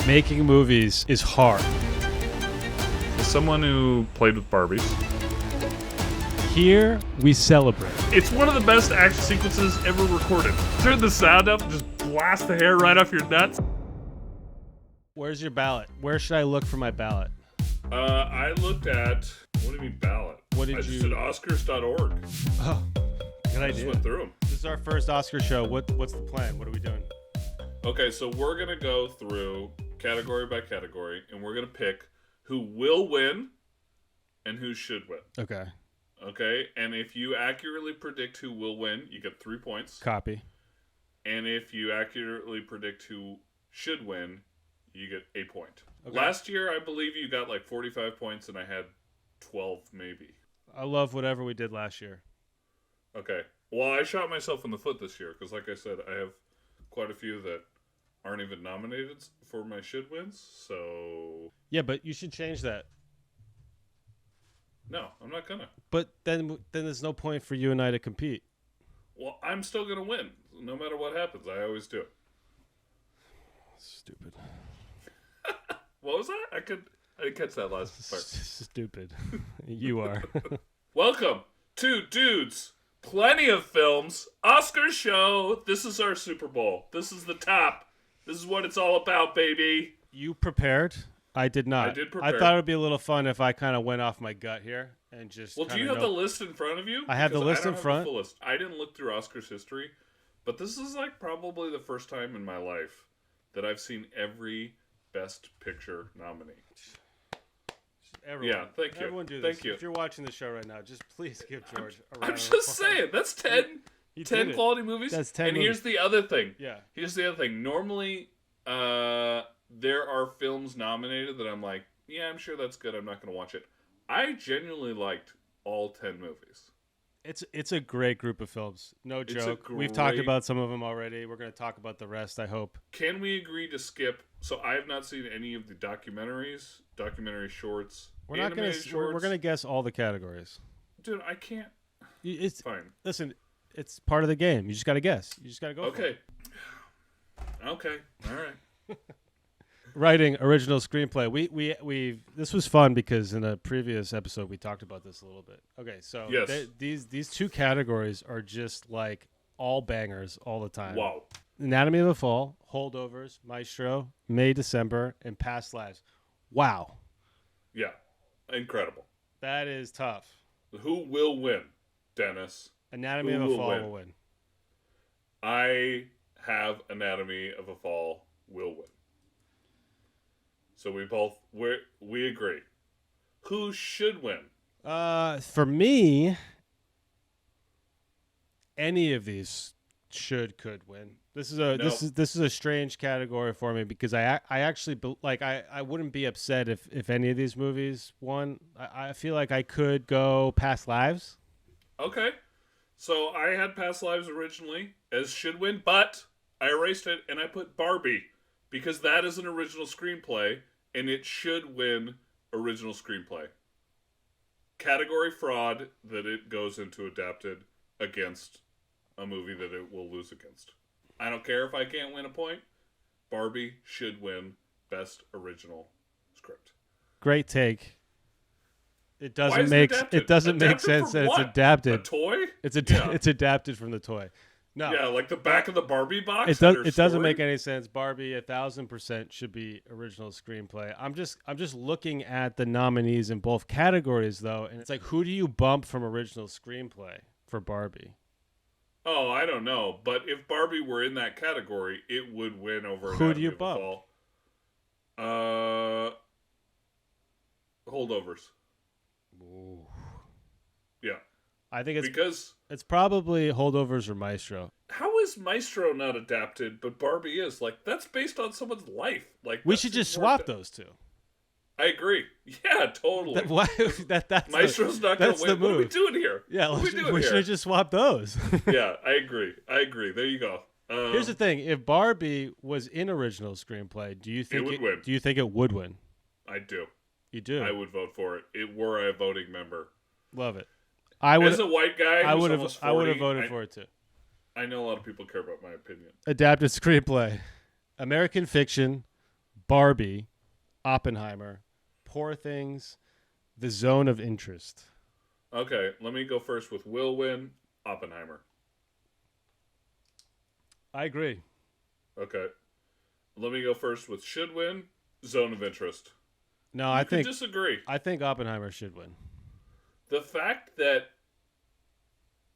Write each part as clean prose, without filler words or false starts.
Making movies is hard. As someone who played with Barbies, Here we celebrate. it's one of the best action sequences ever recorded. Turn the sound up and just blast the hair right off your nuts. Where's your ballot? Where should I look for my ballot? I looked at, what do you mean ballot? What did I just you- did Oscars.org. Oh, good I just idea. went through them. This is our first Oscar show. What's the plan? What are we doing? Okay, so we're going to go through category by category, and we're going to pick who will win and who should win. Okay. Okay, and if you accurately predict who will win, you get 3 points. Copy. And if you accurately predict who should win, you get a point. Okay. Last year, I believe you got like 45 points, and I had 12 maybe. I love whatever we did last year. Okay. Well, I shot myself in the foot this year, because like I said, I have quite a few that aren't even nominated for my should wins, so... Yeah, but you should change that. No, I'm not gonna. But then there's no point for you and I to compete. Well, I'm still gonna win, no matter what happens. I always do. Stupid. What was that? I didn't catch that last part. Stupid. You are. Welcome to Dudes, Plenty of Films, Oscar show. This is our Super Bowl. This is the top. This is what it's all about, baby. You prepared? I did not. I did prepare. I thought it would be a little fun if I kind of went off my gut here and just. Well, do you have the list in front of you? I have the Because list don't in have front. the full list. I didn't look through Oscars history, but this is like probably the first time in my life that I've seen every Best Picture nominee. Everyone, Yeah, thank you. Everyone do this. Thank you. If you're watching the show right now, just please give George a round I'm of just applause. saying, that's 10, He did 10 it. quality movies. That's 10 And movies. here's the other thing. Yeah. Here's the other thing. Normally, there are films nominated that I'm like, yeah, I'm sure that's good. I'm not going to watch it. I genuinely liked all 10 movies. It's a great group of films. No It's a joke. We've talked great- about some of them already. We're going to talk about the rest, I hope. Can we agree to skip? So I have not seen any of the documentaries, documentary shorts, We're not going animated to. We're shorts. going to guess all the categories. Dude, I can't. It's Fine. Listen. It's part of the game. You just got to guess. You just got to go. For it. Okay. Okay. All right. Writing original screenplay. We this was fun because in a previous episode we talked about this a little bit. Okay, so Yes. these two categories are just like all bangers all the time. Wow. Anatomy of a Fall, Holdovers, Maestro, May, December, and Past Lives. Wow, Yeah. Incredible. that is tough. Who will win, Dennis? Anatomy Who of a will Fall win? will win. I have Anatomy of a Fall will win. So we agree. Who should win? For me, any of these could win. This is a strange category for me because I actually I wouldn't be upset if any of these movies won. I feel like I could go Past Lives. Okay. So I had Past Lives originally as should win, but I erased it and I put Barbie because that is an original screenplay and it should win original screenplay. Category fraud that it goes into adapted against a movie that it will lose against. I don't care if I can't win a point. Barbie should win Best Original Script. Great take. It Why doesn't is make adapted? it doesn't make Adapted sense from that it's what? adapted. A toy? It's Yeah. it's adapted from the toy. No. Yeah, like the back of the Barbie box. It does. and her It doesn't story? make any sense. Barbie, 1,000% should be original screenplay. I'm just looking at the nominees in both categories though, and it's like, who do you bump from original screenplay for Barbie? Oh, I don't know. But if Barbie were in that category, it would win over. Who do you Anatomy of a Fall. Holdovers. Ooh. Yeah, I think because it's probably Holdovers or Maestro. how is Maestro not adapted, but Barbie is? Like that's based on someone's life. Like We that should just seems more swap those two. I agree. Yeah, totally. That's Maestro's not going that's to the win. What are we move. doing here? Yeah, what are we doing we should here? have just swapped those. Yeah, I agree. There you go. Here's the thing: if Barbie was in original screenplay, do you think would win. Do you think it would win? I do. You do. I would vote for it. It were I a voting member. Love it. I would. As a white guy, I would have. almost I would have 40, voted for it too. I know a lot of people care about my opinion. Adapted screenplay. American Fiction, Barbie, Oppenheimer, Poor Things, The Zone of Interest. Okay, let me go first with will win, Oppenheimer. I agree. Okay. Let me go first with should win, Zone of Interest. No, You could disagree. I think Oppenheimer should win. The fact that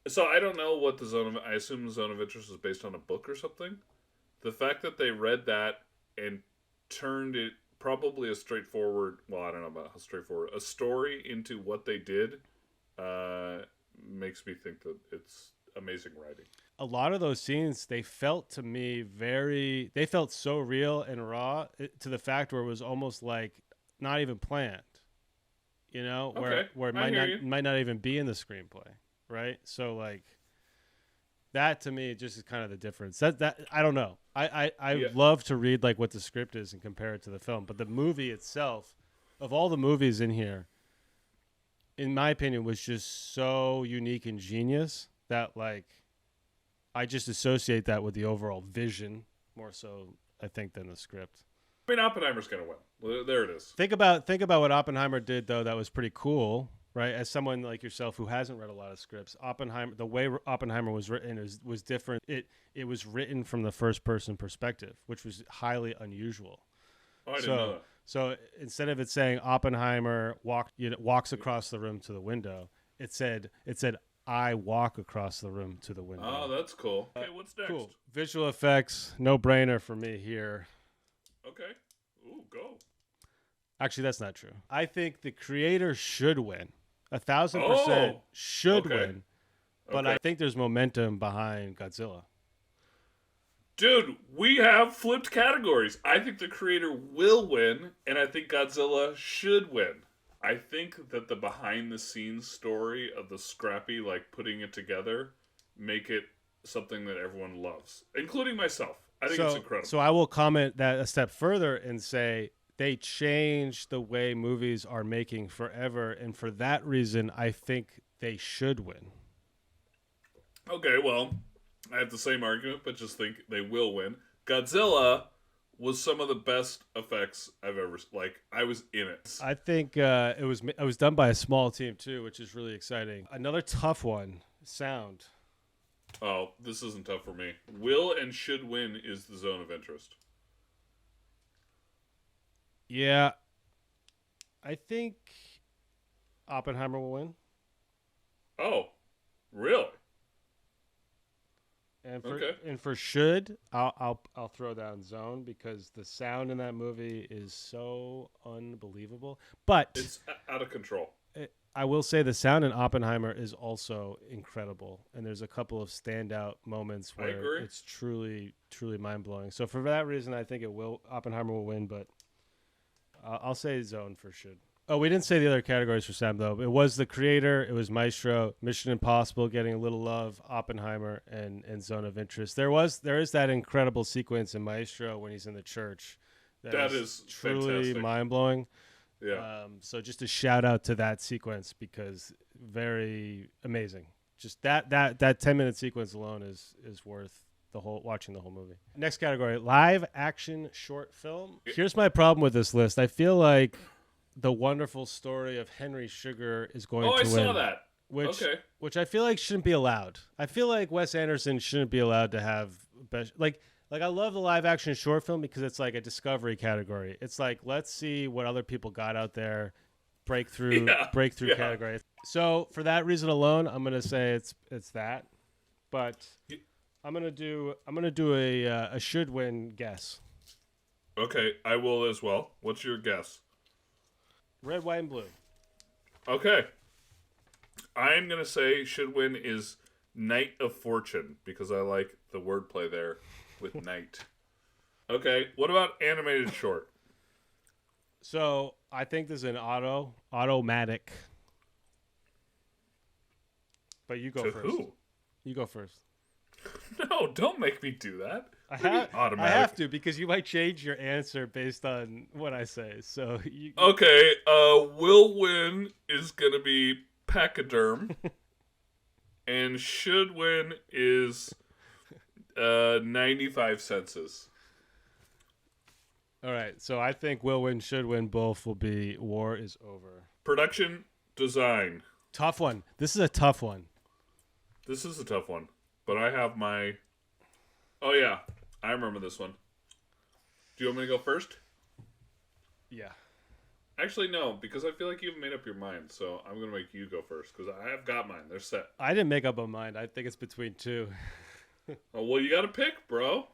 so I don't know what the zone of I assume the Zone of Interest is based on a book or something. The fact that they read that and turned it probably a straightforward, well, I don't know about how straightforward, a story into what they did makes me think that it's amazing writing. A lot of those scenes, they felt to me they felt so real and raw to the fact where it was almost like not even planned, Okay, where it I hear you. might not even be in the screenplay, right? So like that to me just is kind of the difference. That I don't know. I Yeah. love to read like what the script is and compare it to the film, but the movie itself, of all the movies in here, in my opinion, was just so unique and genius that like I just associate that with the overall vision more so I think than the script. I mean, Oppenheimer's going to win. Well, there it is. Think about what Oppenheimer did though. That was pretty cool, right? As someone like yourself who hasn't read a lot of scripts, Oppenheimer, the way Oppenheimer was written was different. It was written from the first person perspective, which was highly unusual. Oh, I didn't know that. So instead of it saying Oppenheimer walks across the room to the window, it said I walk across the room to the window. Oh, that's cool. Okay, what's next? Cool. Visual effects, no brainer for me here. Okay. Ooh, go. Actually, that's not true. I think the creator should win. 1,000% should win. But I think there's momentum behind Godzilla. Dude, we have flipped categories. I think the creator will win, and I think Godzilla should win. I think that the behind-the-scenes story of the scrappy, like, putting it together, make it something that everyone loves, including myself. I think it's incredible. So I will comment that a step further and say they changed the way movies are making forever, and for that reason, I think they should win. Okay, well, I have the same argument, but just think they will win. Godzilla was some of the best effects I've ever I was in it. I think it was done by a small team too, which is really exciting. Another tough one, sound. Oh, this isn't tough for me. Will and should win is the Zone of Interest. Yeah, I think Oppenheimer will win. Oh, really? And for should, I'll throw down Zone because the sound in that movie is so unbelievable. But it's out of control. I will say the sound in Oppenheimer is also incredible, and there's a couple of standout moments where it's truly, truly mind blowing. So for that reason, I think Oppenheimer will win, but I'll say Zone for should. Oh, we didn't say the other categories for Sam though. It was the creator, it was Maestro, Mission Impossible getting a little love, Oppenheimer, and Zone of Interest. There is that incredible sequence in Maestro when he's in the church. That is truly mind blowing. Yeah. So just a shout out to that sequence because very amazing. Just that 10-minute sequence alone is worth watching the whole movie. Next category, live action short film. Here's my problem with this list. I feel like The Wonderful Story of Henry Sugar is going to win. Oh, I saw that. Which I feel like shouldn't be allowed. I feel like Wes Anderson shouldn't be allowed to have like I love the live action short film because it's like a discovery category. It's like let's see what other people got out there, breakthrough category. So for that reason alone, I'm gonna say it's that. But I'm gonna do a should win guess. Okay, I will as well. What's your guess? Red, white, and blue. Okay. I'm going to say should win is Knight of Fortune because I like the wordplay there with knight. Okay, what about animated short? So I think this is an automatic. But you go first. Who? You go first. No, don't make me do that. I have to because you might change your answer based on what I say. So okay, will win is gonna be pachyderm, and should win is 95 senses. All right, so I think will win, should win. Both will be War is Over. Production design. Tough one. This is a tough one. This is a tough one, but I have my. Oh yeah, I remember this one. Do you want me to go first? Yeah. Actually, no, because I feel like you haven't made up your mind, so I'm going to make you go first, because I have got mine. They're set. I didn't make up my mind. I think it's between two. Oh, well, you got to pick, bro.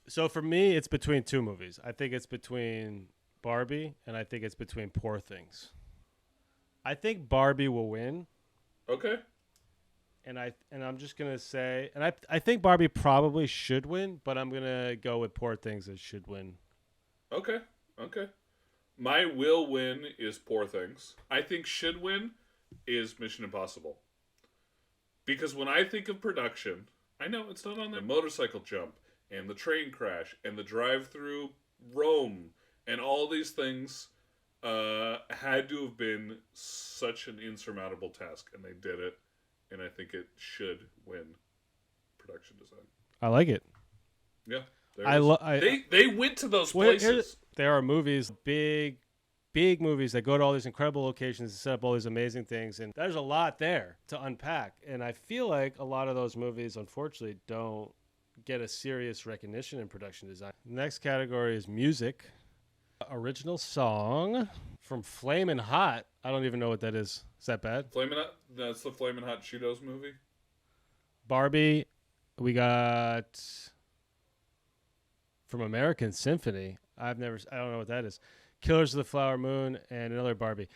So for me, it's between two movies. I think it's between Barbie, and I think it's between Poor Things. I think Barbie will win. Okay. And I'm just gonna say, and I think Barbie probably should win, but I'm gonna go with Poor Things as should win. Okay. My will win is Poor Things. I think should win is Mission Impossible. Because when I think of production, I know it's not on the motorcycle jump and the train crash and the drive through Rome and all these things had to have been such an insurmountable task, and they did it. And I think it should win production design. I like it. Yeah, they went to those places. There are movies, big movies that go to all these incredible locations and set up all these amazing things, and there's a lot there to unpack. And I feel like a lot of those movies, unfortunately, don't get a serious recognition in production design. The next category is music. Original song from Flamin' Hot. I don't even know what that is. Is that bad? Flamin' Hot? That's the Flamin' Hot Cheetos movie. Barbie. We got from American Symphony. I don't know what that is. Killers of the Flower Moon and another Barbie.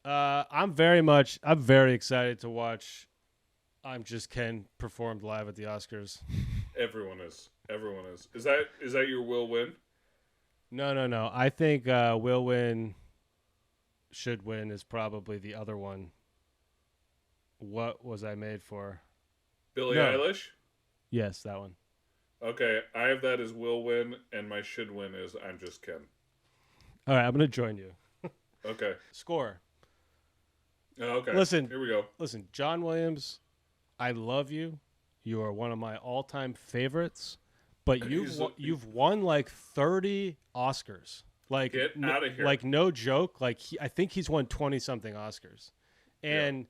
I'm very excited to watch I'm Just Ken performed live at the Oscars. Everyone is. Is that your will win? No. I think will win, should win is probably the other one. What was I made for? Billie Eilish? Yes, that one. Okay, I have that as will win, and my should win is I'm Just Ken. All right, I'm going to join you. Okay. Score. Okay. Listen. Here we go. Listen, John Williams, I love you. You are one of my all-time favorites. But you've won like 30 Oscars. Like, get out of here. Like, no joke. Like, I think he's won 20-something Oscars. And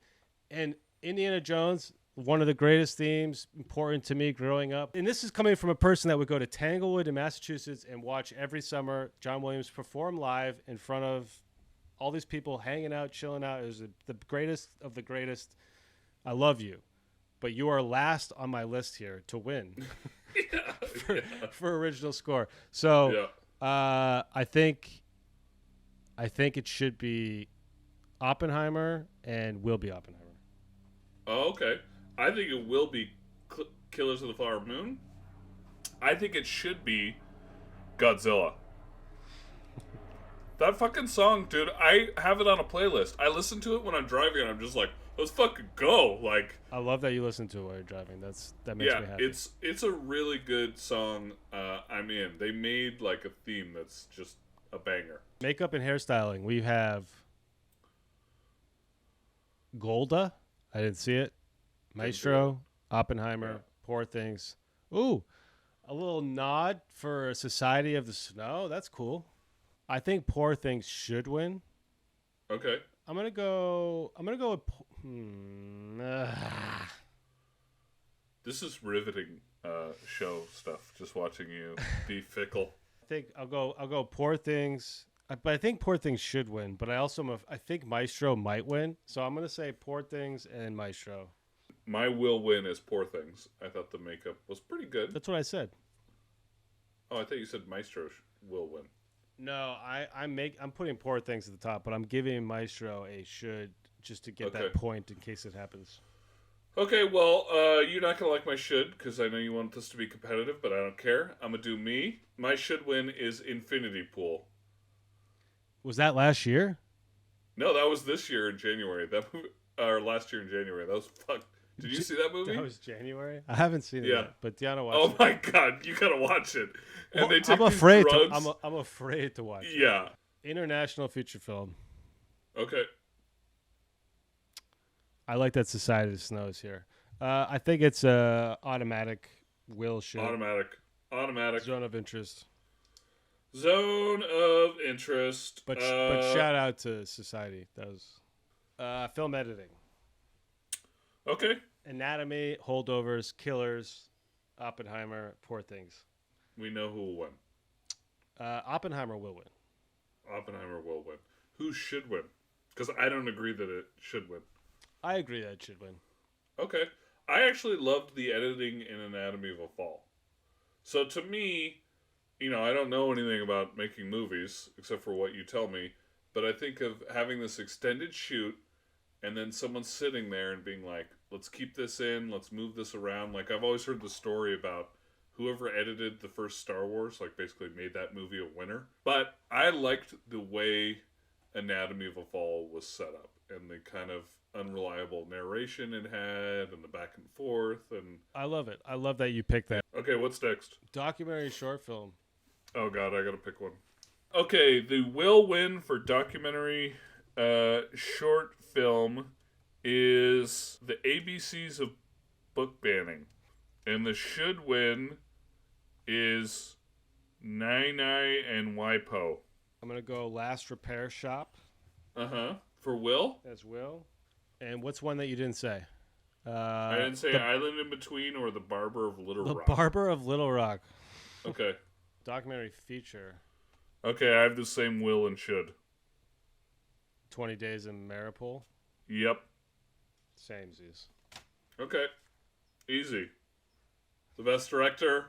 Indiana Jones, one of the greatest themes, important to me growing up. And this is coming from a person that would go to Tanglewood in Massachusetts and watch every summer John Williams perform live in front of all these people hanging out, chilling out. It was the greatest of the greatest. I love you. But you are last on my list here to win. For original score. So I think it should be Oppenheimer and will be Oppenheimer. Oh, okay. I think it will be Killers of the Flower Moon. I think it should be Godzilla. That fucking song, dude, I have it on a playlist. I listen to it when I'm driving and I'm just like, let's fucking go. Like, I love that you listen to it while you're driving. That makes me happy. It's a really good song. I'm in. They made like a theme that's just a banger. Makeup and hairstyling. We have Golda. I didn't see it. Maestro, Oppenheimer, Poor Things. Ooh, a little nod for Society of the Snow. That's cool. I think Poor Things should win. Okay. I'm gonna go with. This is riveting show stuff. Just watching you be fickle. I think I'll go Poor Things. But I think Poor Things should win. But I think Maestro might win. So I'm gonna say Poor Things and Maestro. My will win is Poor Things. I thought the makeup was pretty good. That's what I said. Oh, I thought you said Maestro will win. No, I'm putting Poor Things at the top, but I'm giving Maestro a should just to get that point in case it happens. Okay, well, you're not going to like my should because I know you want this to be competitive, but I don't care. I'm going to do me. My should win is Infinity Pool. Was that last year? No, that was this year in January. Or last year in January. That was fucked. Did you see that movie? That was January? I haven't seen it yet, but Deanna watched it. Oh my god, you gotta watch it. And they take I'm afraid drugs. I'm afraid to watch it. Yeah. International feature film. Okay. I like that Society of the Snow is here. I think it's automatic will should. Automatic. Automatic. Zone of interest. Zone of interest. But shout out to Society. That was film editing. Okay. Anatomy, Holdovers, Killers, Oppenheimer, Poor Things. We know who will win. Oppenheimer will win. Oppenheimer will win. Who should win? Because I don't agree that it should win. I agree that it should win. Okay. I actually loved the editing in Anatomy of a Fall. So to me, I don't know anything about making movies except for what you tell me, but I think of having this extended shoot and then someone sitting there and being like, let's keep this in, let's move this around. Like, I've always heard the story about whoever edited the first Star Wars, like, basically made that movie a winner. But I liked the way Anatomy of a Fall was set up and the kind of unreliable narration it had and the back and forth. And I love it. I love that you picked that. Okay, what's next? Documentary short film. Oh, God, I gotta pick one. Okay, the will win for documentary short film is the ABCs of book banning. And the should win is Nai and WIPO. I'm going to go Last Repair Shop. Uh-huh. For Will? As Will. And what's one that you didn't say? I didn't say Island in Between or The Barber of Little Rock. The Barber of Little Rock. Okay. Documentary feature. Okay, I have the same will and should. 20 Days in Maripol. Yep. Samesies. Okay. Easy. The best director.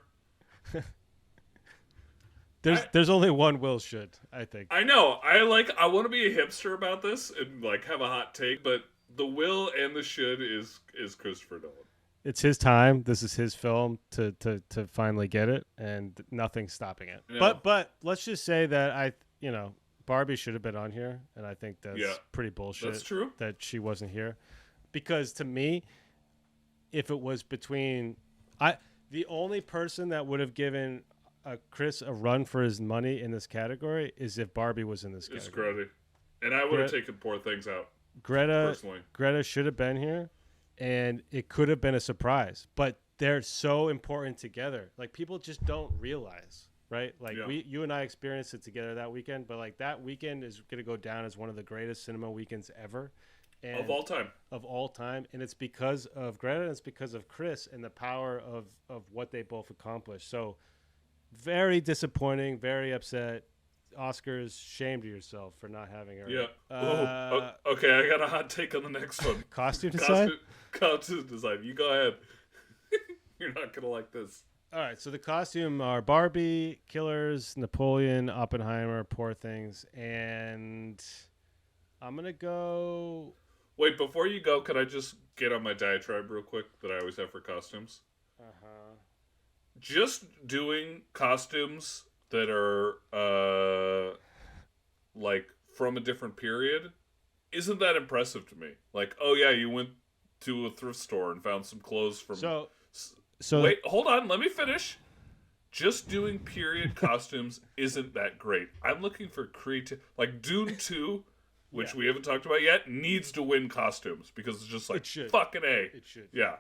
There's only one will should, I think. I know. I want to be a hipster about this and have a hot take, but the will and the should is Christopher Nolan. It's his time. This is his film to finally get it, and nothing's stopping it. No. But let's just say that Barbie should have been on here, and I think that's pretty bullshit. That's true. That she wasn't here, because to me, if it was between the only person that would have given Chris a run for his money in this category is if Barbie was in this category. It's Greta. And I would have taken Poor Things out. Greta should have been here, and it could have been a surprise. But they're so important together. Like, people just don't realize, right? Like, you and I experienced it together that weekend, but that weekend is going to go down as one of the greatest cinema weekends ever. And of all time. Of all time. And it's because of Greta, and it's because of Chris and the power of what they both accomplished. So, very disappointing, very upset. Oscars, shame to yourself for not having her. Yeah. Okay, I got a hot take on the next one. Costume design? Costume design. You go ahead. You're not going to like this. All right, so the costume are Barbie, Killers, Napoleon, Oppenheimer, Poor Things, and I'm going to go... Wait, before you go, could I just get on my diatribe real quick that I always have for costumes? Uh-huh. Just doing costumes that are from a different period isn't that impressive to me. Like, oh yeah, you went to a thrift store and found some clothes from so wait, hold on, let me finish. Just doing period costumes isn't that great. I'm looking for creative, like Dune 2, which we haven't talked about yet, needs to win costumes because it's just fucking A. It should. Yeah.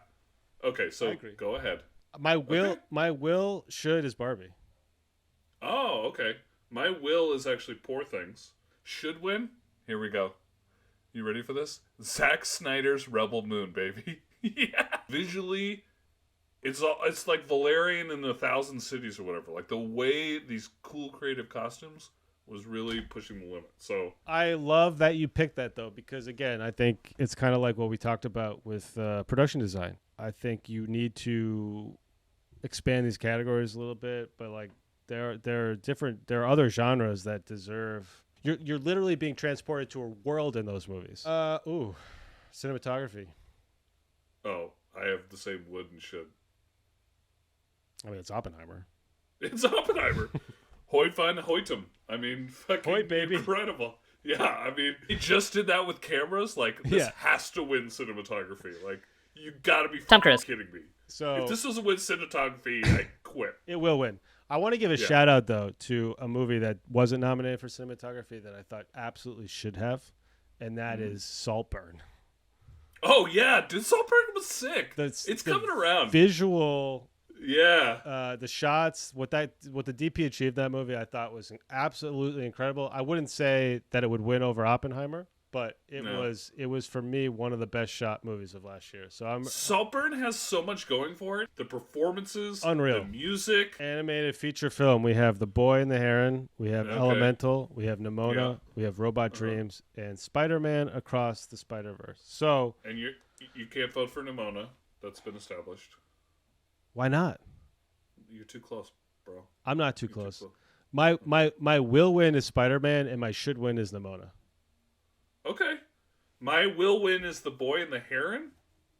Okay, so go ahead. My will should is Barbie. Oh, okay. My will is actually Poor Things. Should win? Here we go. You ready for this? Zack Snyder's Rebel Moon, baby. Yeah. Visually, it's like Valerian in the Thousand Cities or whatever. Like, the way these cool creative costumes was really pushing the limit. So I love that you picked that, though, because, again, I think it's kind of like what we talked about with production design. I think you need to expand these categories a little bit, but there are other genres that deserve. You're literally being transported to a world in those movies. Cinematography. Oh, I have the same would and should. I mean, it's Oppenheimer. It's Oppenheimer. Hoyt van Hoytum. I mean, fucking Hoyt, baby. Incredible. Yeah, I mean, he just did that with cameras. Like, this has to win cinematography. Like, you gotta be kidding me. So if this doesn't win cinematography, I quit. It will win. I want to give a shout out, though, to a movie that wasn't nominated for cinematography that I thought absolutely should have, and that is Saltburn. Oh, yeah, dude, Saltburn was sick. It's coming around. Visual Yeah. The shots, what the DP achieved in that movie, I thought was absolutely incredible. I wouldn't say that it would win over Oppenheimer, but it was for me one of the best shot movies of last year. So I'm Saltburn has so much going for it. The performances, unreal. the music, animated feature film. We have The Boy and the Heron. We have Elemental. We have Nimona. Yeah. We have Robot Dreams and Spider-Man Across the Spider-Verse. So and you can't vote for Nimona. That's been established. Why not? You're too close, bro. I'm not too close. My will win is Spider-Man, and my should win is Nimona. Okay. My will win is The Boy and the Heron.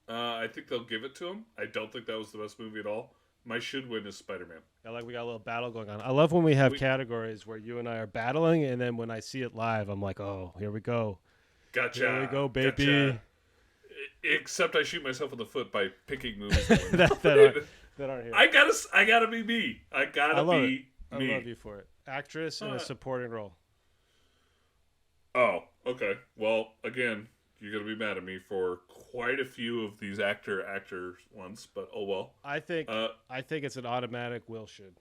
I think they'll give it to him. I don't think that was the best movie at all. My should win is Spider-Man. We got a little battle going on. I love when we have categories where you and I are battling, and then when I see it live, I'm like, oh, here we go. Gotcha. Here we go, baby. Gotcha. Except I shoot myself in the foot by picking movies that aren't here. I gotta be me. I love me. I love you for it. Actress in a supporting role. Oh, okay. Well, again, you're gonna be mad at me for quite a few of these actor ones, but oh well. I think it's an automatic will should.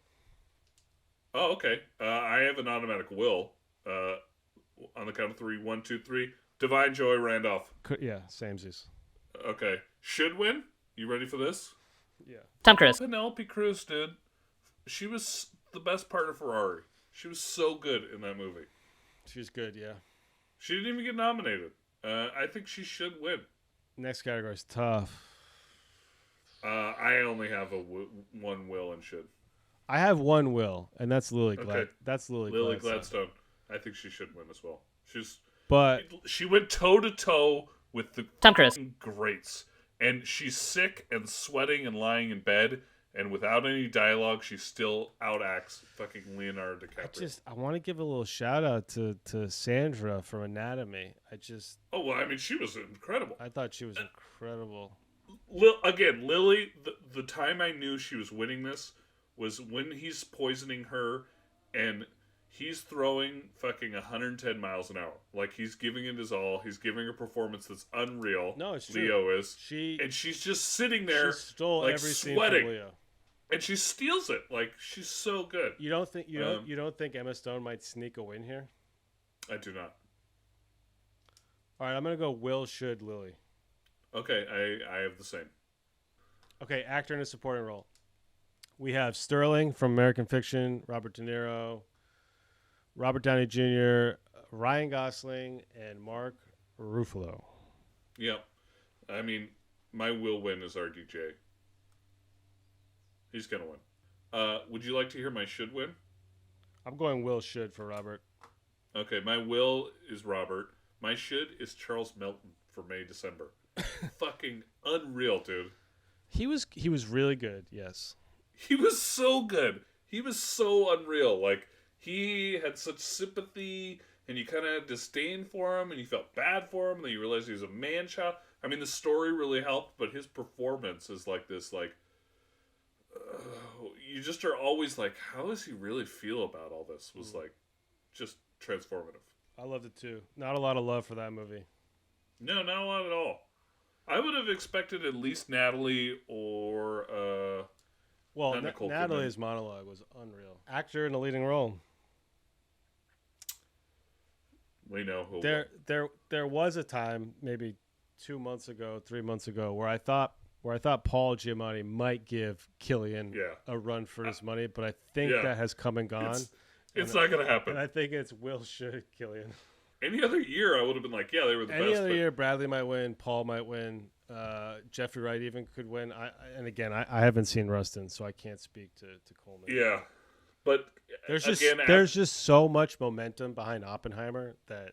Oh, okay. I have an automatic will. On the count of 3, 1, 2, 3. Divine Joy Randolph. Yeah, samesies. Okay. Should win. You ready for this? Yeah. Tom Cruise. Penelope Cruz, dude. She was the best part of Ferrari. She was so good in that movie. She's good, yeah. She didn't even get nominated. I think she should win. Next category is tough. I only have one will and should. I have one will, and that's Lily Glad. Okay. That's Lily Gladstone. I think she should win as well. But she went toe to toe with the Tom Cruise greats, and she's sick and sweating and lying in bed, and without any dialogue, she still outacts fucking Leonardo DiCaprio. I want to give a little shout out to Sandra from Anatomy. Oh well, I mean, she was incredible. I thought she was incredible. Again, Lily. The time I knew she was winning this was when he's poisoning her, and he's throwing fucking 110 miles an hour. Like, he's giving it his all. He's giving a performance that's unreal. No, it's true. Leo is. And she's just sitting there, she stole like, every scene sweating. from Leo. And she steals it. Like, she's so good. You don't think Emma Stone might sneak a win here? I do not. All right, I'm gonna go Will, should, Lily. Okay, I have the same. Okay, actor in a supporting role. We have Sterling from American Fiction, Robert De Niro, Robert Downey Jr., Ryan Gosling, and Mark Ruffalo. Yep. I mean, my will win is RDJ. He's going to win. Would you like to hear my should win? I'm going will, should for Robert. Okay, my will is Robert. My should is Charles Melton for May, December. Fucking unreal, dude. He was really good, yes. He was so good. He was so unreal. Like, he had such sympathy, and you kind of had disdain for him, and you felt bad for him, and then you realized he was a man-child. I mean, the story really helped, but his performance is like this, like, you just are always like, how does he really feel about all this? Was like, just transformative. I loved it too. Not a lot of love for that movie. No, not a lot at all. I would have expected at least Natalie or well, Natalie's monologue was unreal. Actor in a leading role. We know who. There was a time, maybe 2 months ago, 3 months ago, where I thought Paul Giamatti might give Cillian a run for his money, but I think that has come and gone. It's not going to happen. And I think it's will, should, Cillian. Any other year, I would have been like, yeah, they were the best. Any other year, Bradley might win, Paul might win, Jeffrey Wright even could win. I haven't seen Rustin, so I can't speak to Coleman. Yeah, but there's just so much momentum behind Oppenheimer that.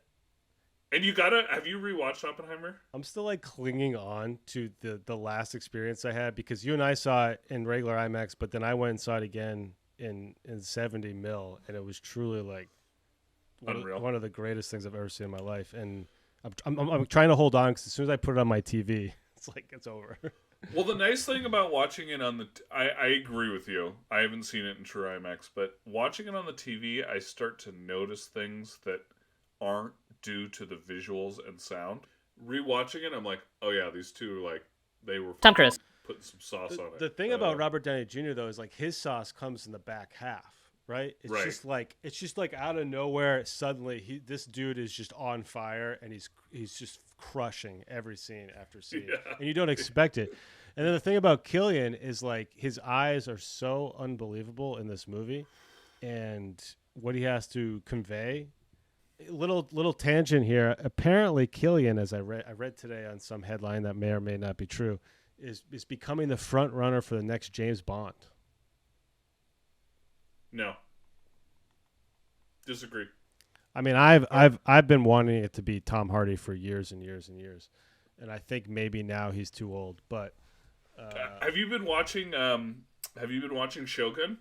And have you rewatched Oppenheimer? I'm still like clinging on to the last experience I had, because you and I saw it in regular IMAX, but then I went and saw it again in 70 mil, and it was truly like unreal. One of the greatest things I've ever seen in my life. And I'm trying to hold on, because as soon as I put it on my TV, it's like it's over. Well, the nice thing about watching it on I agree with you. I haven't seen it in true IMAX, but watching it on the TV, I start to notice things that aren't due to the visuals and sound. Rewatching it, I'm like, oh yeah, these two, like, they were Tom Cruise. putting some sauce on it. The thing about Robert Downey Jr. though is like his sauce comes in the back half, right? It's just like out of nowhere. Suddenly, this dude is just on fire, and he's just crushing every scene after scene, and you don't expect it. And then the thing about Killian is like his eyes are so unbelievable in this movie, and what he has to convey. Little tangent here. Apparently, Killian, as I read today on some headline that may or may not be true, is becoming the front runner for the next James Bond. No. Disagree. I mean, I've been wanting it to be Tom Hardy for years and years and years, and I think maybe now he's too old. But have you been watching? Shogun?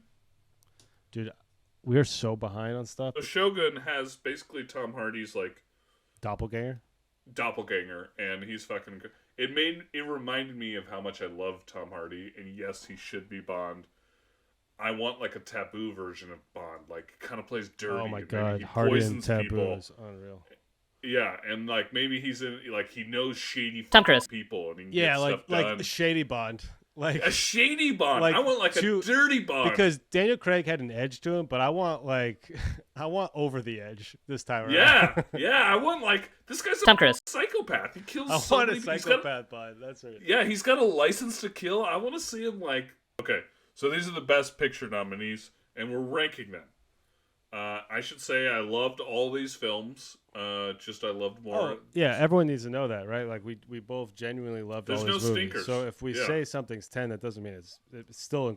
Dude, we're so behind on stuff. So Shogun has basically Tom Hardy's like doppelganger, and he's fucking good. It reminded me of how much I love Tom Hardy, and yes, he should be Bond. I want like a Taboo version of Bond, like kind of plays dirty. Oh my god, Hardy and Taboo people. Is unreal. Yeah, and like maybe he's in like he knows shady people, and he can get stuff done. Like a shady Bond. Like a shady Bond. Like I want like a dirty Bond. Because Daniel Craig had an edge to him, but I want over the edge this time around. Yeah. I want like this guy's a psychopath. He kills. I want a psychopath Bond. That's right. Yeah, he's got a license to kill. I want to see him like. Okay, so these are the best picture nominees, and we're ranking them. I should say I loved all these films. I loved more. Oh, yeah, everyone needs to know that, right? Like we both genuinely loved all these movies. Stinkers. So if we say something's 10, that doesn't mean it's still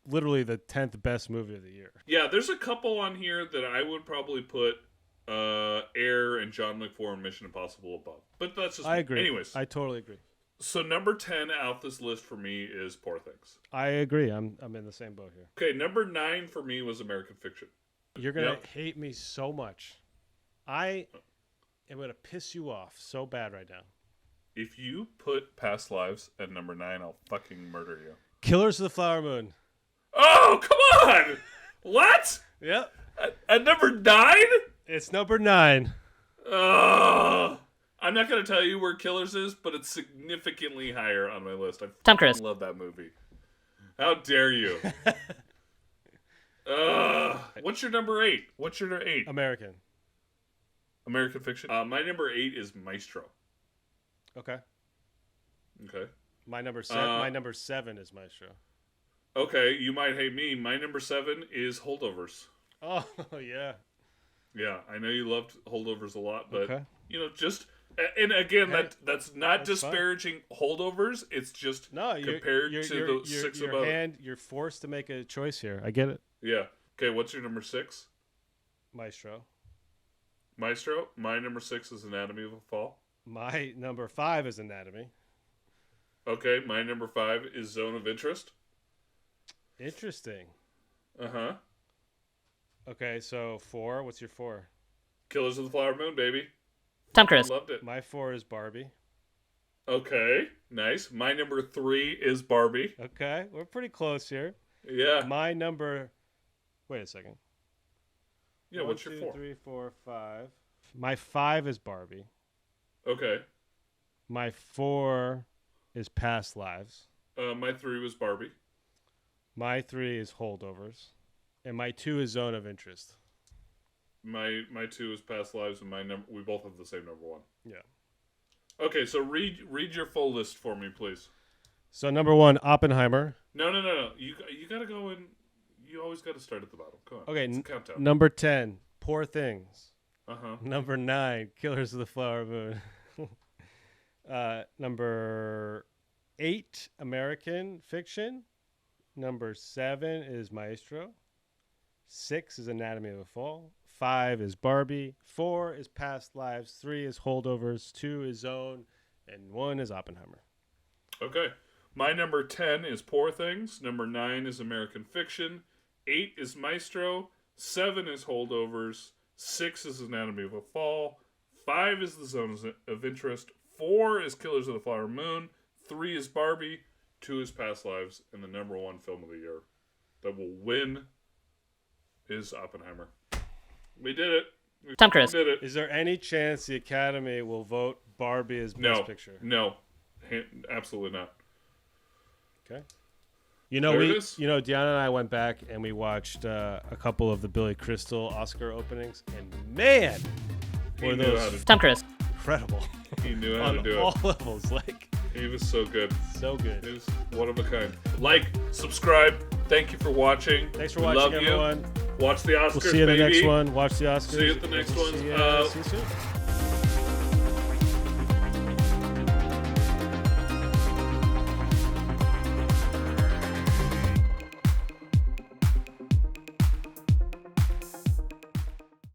literally the 10th best movie of the year. Yeah, there's a couple on here that I would probably put Air and John Wick 4 and Mission Impossible above. But that's just I agree. Anyways, I totally agree. So number 10 out this list for me is Poor Things. I agree. I'm in the same boat here. Okay, number 9 for me was American Fiction. You're gonna hate me so much. I am gonna piss you off so bad right now. If you put Past Lives at number 9, I'll fucking murder you. Killers of the Flower Moon. Oh, come on! What? Yep. At number 9? It's number 9. I'm not gonna tell you where Killers is, but it's significantly higher on my list. I love that movie. How dare you? What's your number 8? American Fiction. My number 8 is Maestro. Okay. Okay. My number 7 is Maestro. Okay, you might hate me. My number 7 is Holdovers. Oh yeah. Yeah, I know you loved Holdovers a lot, but just and again that's not disparaging Holdovers. It's just compared to the 6 above. You're forced to make a choice here. I get it. Yeah. Okay, what's your number 6? Maestro. My number 6 is Anatomy of a Fall. My number 5 is Anatomy. Okay, my number 5 is Zone of Interest. Interesting. Uh-huh. Okay, so 4. What's your 4? Killers of the Flower Moon, baby. Tom Cruise. Loved it. My 4 is Barbie. Okay, nice. My number 3 is Barbie. Okay, we're pretty close here. Yeah. My number... Wait a second. Yeah, what's your 4? 1, 2, 3, 4, 5. My 5 is Barbie. Okay. My 4 is Past Lives. My 3 was Barbie. My 3 is Holdovers. And my 2 is Zone of Interest. My 2 is Past Lives, and we both have the same number 1. Yeah. Okay, so read your full list for me, please. So number 1, Oppenheimer. No. You gotta go in. You always gotta start at the bottom. Come on. Okay. Countdown. Number 10, Poor Things. Uh-huh. Number 9, Killers of the Flower Moon. Number 8, American Fiction. Number 7 is Maestro. 6 is Anatomy of a Fall. 5 is Barbie. 4 is Past Lives. 3 is Holdovers. 2 is Zone. And 1 is Oppenheimer. Okay. My number 10 is Poor Things. Number 9 is American Fiction. 8 is Maestro. 7 is Holdovers. 6 is Anatomy of a Fall. 5 is The Zone of Interest. 4 is Killers of the Flower Moon. 3 is Barbie. 2 is Past Lives. And the number 1 film of the year that will win is Oppenheimer. We did it. Tom Cruise. Did it. Is there any chance the Academy will vote Barbie as Best Picture? No. Absolutely not. Okay. Deanna and I went back and we watched a couple of the Billy Crystal Oscar openings, and man, were those Tom Cruise incredible. He knew how to do it on all levels. Like, he was so good. So good. He was one of a kind. Like, subscribe. Thank you for watching. Thanks for watching, everyone. Watch the Oscars, We'll see you in the next one. Watch the Oscars. See you at the next one. See you soon.